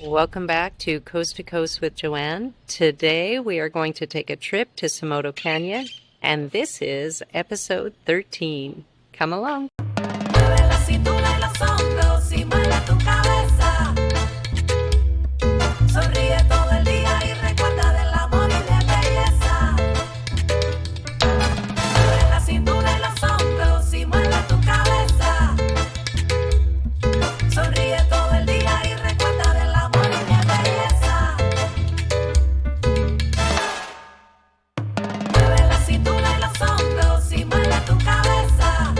Welcome back to Coast with Joanne. Today we are going to take a trip to Somoto Canyon, and this is episode 13. Come along. Mueve la cintura y los hombros y mueve tu cabeza. Sonríe todo el día y recuerda del amor y de belleza. Mueve la cintura y los hombros y mueve tu cabeza. Sonríe todo el día y recuerda del amor y de belleza. Mueve la cintura y los hombros y mueve tu cabeza.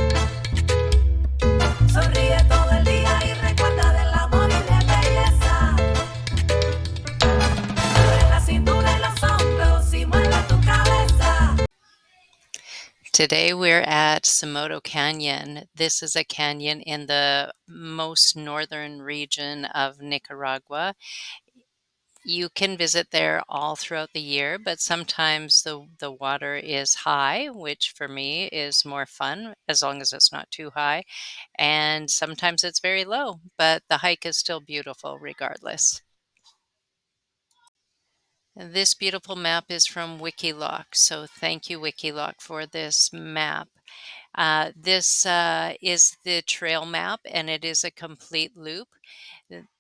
Sonríe todo el día y recuerda del amor y de belleza. Mueve la cintura y los hombros y mueve tu cabeza. Today we're at Somoto Canyon. This is a canyon in the most northern region of Nicaragua. You can visit there all throughout the year, but sometimes the water is high, which for me is more fun as long as it's not too high. And sometimes it's very low, but the hike is still beautiful regardless. This beautiful map is from Wikiloc, so thank you, Wikiloc, for this map. This is the trail map, and it is a complete loop.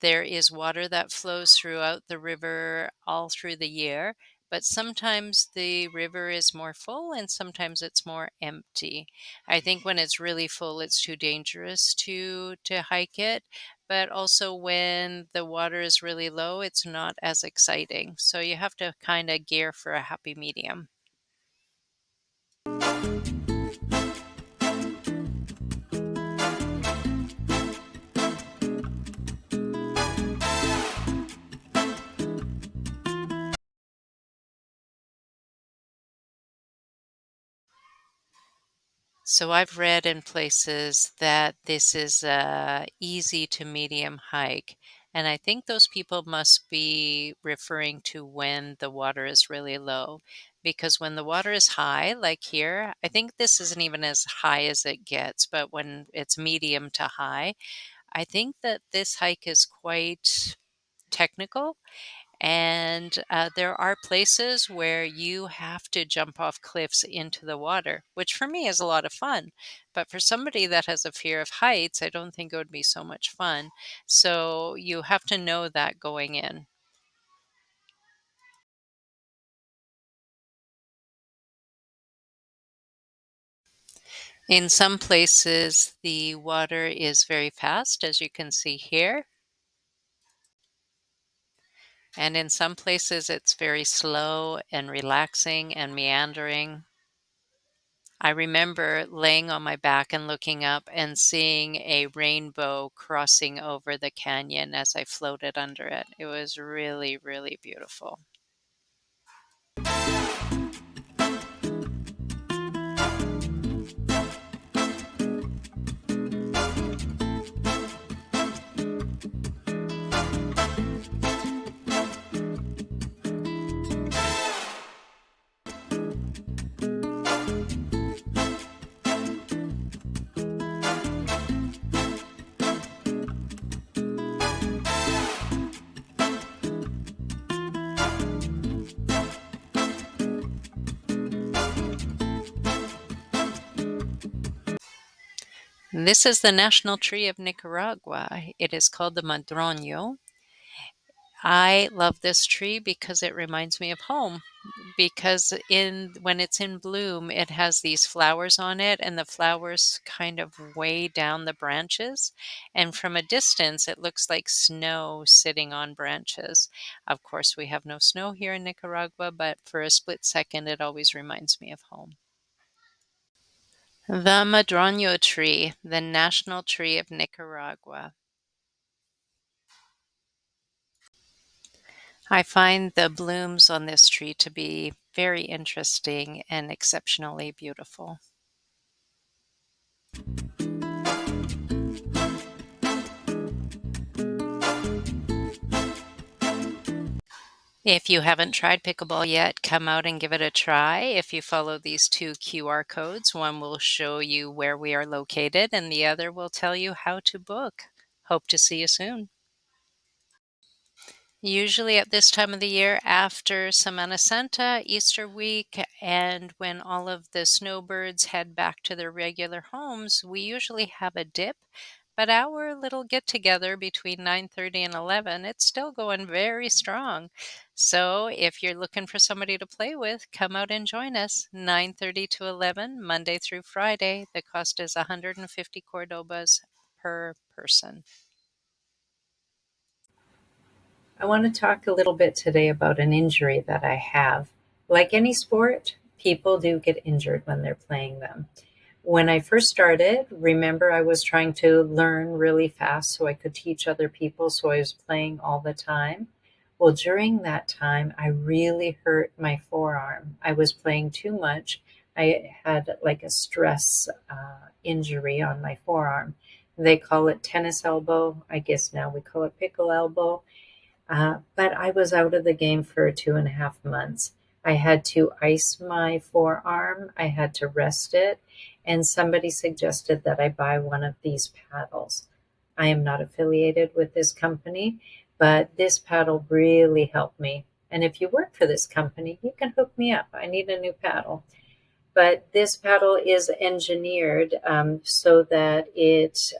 There is water that flows throughout the river all through the year, but sometimes the river is more full and sometimes it's more empty. I think when it's really full, it's too dangerous to hike it, but also when the water is really low, it's not as exciting. So you have to kind of gear for a happy medium. So I've read in places that this is a easy to medium hike, and I think those people must be referring to when the water is really low. Because when the water is high, like here, I think this isn't even as high as it gets, but when it's medium to high, I think that this hike is quite technical and there are places where you have to jump off cliffs into the water, which for me is a lot of fun. But for somebody that has a fear of heights, I don't think it would be so much fun. So you have to know that going in. In some places, the water is very fast, as you can see here. And in some places, it's very slow and relaxing and meandering. I remember laying on my back and looking up and seeing a rainbow crossing over the canyon as I floated under it. It was really, really beautiful. This is the national tree of Nicaragua. It is called the madroño. I love this tree because it reminds me of home. Because in when it's in bloom, it has these flowers on it, and the flowers kind of weigh down the branches. And from a distance, it looks like snow sitting on branches. Of course, we have no snow here in Nicaragua, but for a split second, it always reminds me of home. The madroño tree, the national tree of Nicaragua. I find the blooms on this tree to be very interesting and exceptionally beautiful. If you haven't tried pickleball yet, come out and give it a try. If you follow these two QR codes, one will show you where we are located and the other will tell you how to book. Hope to see you soon. Usually at this time of the year after Semana Santa, Easter week, and when all of the snowbirds head back to their regular homes, we usually have a dip. But our little get together between 9:30 and 11, it's still going very strong. So if you're looking for somebody to play with, come out and join us. 9:30 to 11, Monday through Friday. The cost is 150 Cordobas per person. I want to talk a little bit today about an injury that I have. Like any sport, people do get injured when they're playing them. When I first started, remember I was trying to learn really fast so I could teach other people, so I was playing all the time. Well, during that time, I really hurt my forearm. I was playing too much. I had like a stress injury on my forearm. They call it tennis elbow. I guess now we call it pickle elbow. But I was out of the game for 2.5 months. I had to ice my forearm, I had to rest it, and somebody suggested that I buy one of these paddles. I am not affiliated with this company, but this paddle really helped me. And if you work for this company, you can hook me up. I need a new paddle. But this paddle is engineered so that it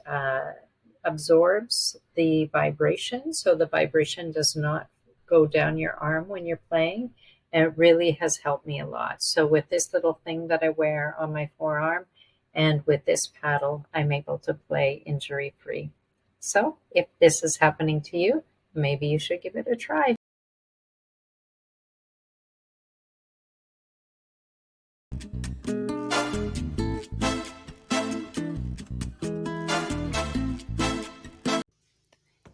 absorbs the vibration, so the vibration does not go down your arm when you're playing. And it really has helped me a lot. So with this little thing that I wear on my forearm and with this paddle, I'm able to play injury free. So if this is happening to you, maybe you should give it a try.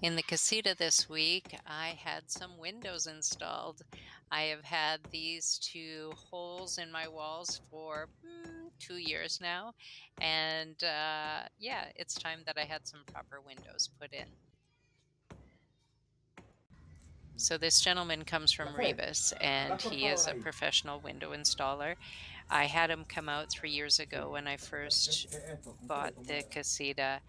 In the Casita this week, I had some windows installed. I have had these two holes in my walls for 2 years now. And yeah, it's time that I had some proper windows put in. So this gentleman comes from Rebus, and he is a professional window installer. I had him come out 3 years ago when I first bought the Casita.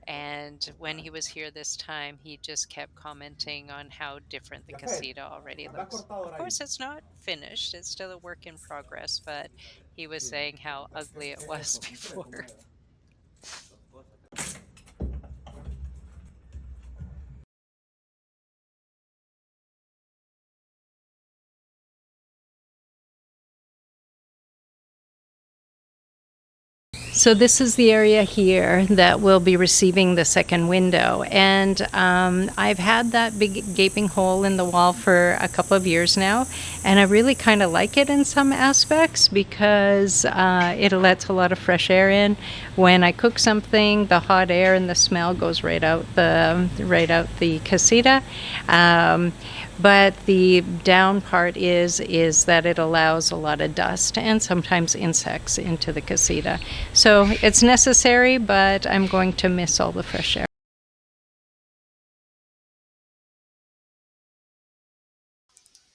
And when he was here this time, he just kept commenting on how different the casita already looks. Of course, it's not finished, it's still a work in progress, but he was saying how ugly it was before. So this is the area here that will be receiving the second window. And I've had that big gaping hole in the wall for a couple of years now. And I really kind of like it in some aspects because it lets a lot of fresh air in. When I cook something, the hot air and the smell goes right out the casita. But the down part is that it allows a lot of dust and sometimes insects into the casita. So it's necessary, but I'm going to miss all the fresh air.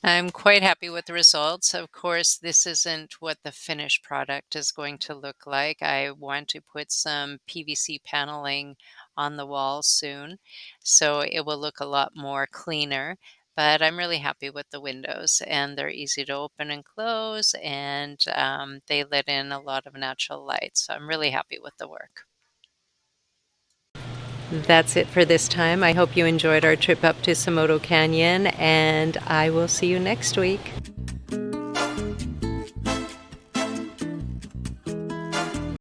I'm quite happy with the results. Of course, this isn't what the finished product is going to look like. I want to put some PVC paneling on the wall soon, so it will look a lot more cleaner. But I'm really happy with the windows, and they're easy to open and close, and they let in a lot of natural light. So I'm really happy with the work. That's it for this time. I hope you enjoyed our trip up to Somoto Canyon, and I will see you next week.